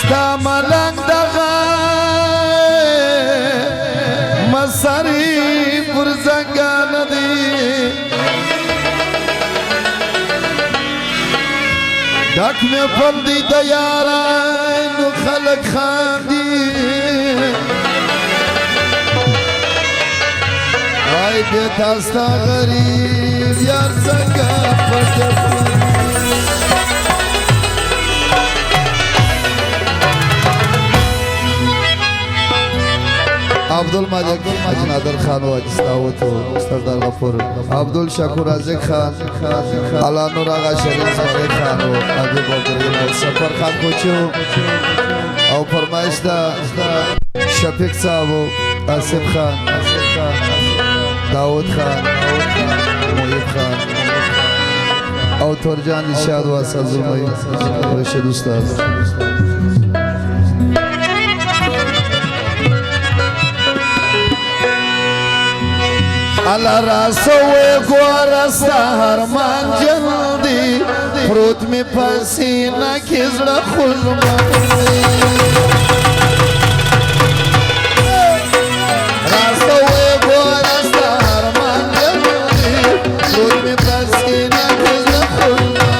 ستا ملنگ دغه مسری پر زنګان دی ډک مې پل دی د یارانو خلک خاندي آی بیتا ستا غریب یار څنګه پټ عبدالمالک حاجی نادر خان و حاجی سداوت و سردار غفور عبدالشکور رازق خان علا نور آغا شریف زمری خان و حبیب عبدالغنی سفر خان کوچو او فرمایش دا شفیق صاحب و آصف خان داود خان محیب خان او تورجان نشاد و اسد زلمی رشید استاد Allah rasoe guarasta harman jaldi Prut mi pasina kizla khuzma Rasoe guarasta harman jaldi Prut mi pasina kizla khuzma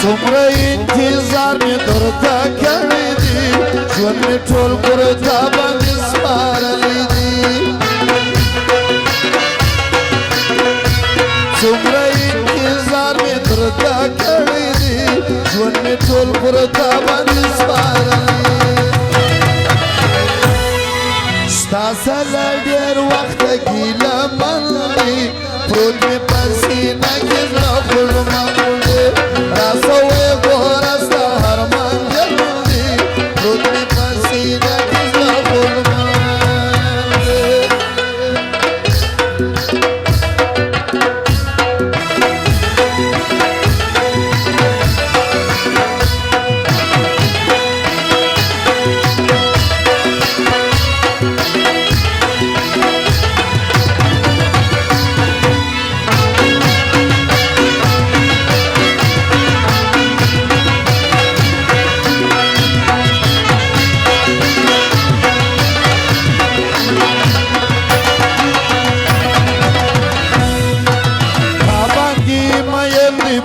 Sumra intizar mi durta kari di Jwan mi tol kurta bandi smarali di Sumra intizar mi durta kari di Jwan mi tol kurta bandi smarali Sta salar der waqt gila bandi Prul mi pasina kizla khulma kulde Rasoe gorasta harman jaldi Prut mi pasina kizla khulma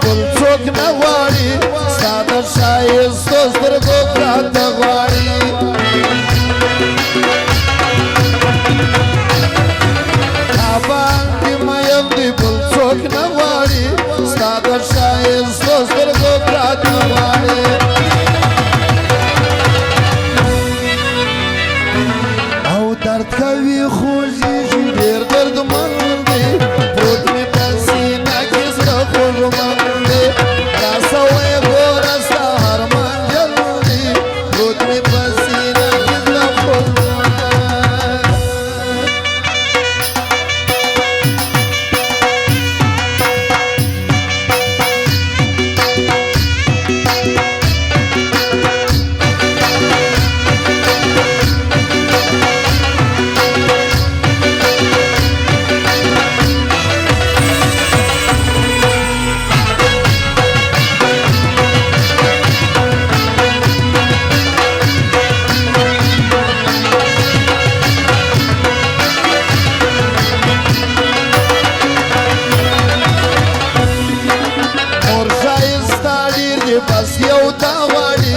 بل څوک نه غواړي ستا د ښایستو سترګو پراته غواړي تا باندې مین دی بل څوک نه غواړي ستا د ښایستو سترګو پراته غواړي او درد کوي خوږېږي ډېر دردمن دی پروت مې په سینه کې زړه خوږمن بس یو دا غواړي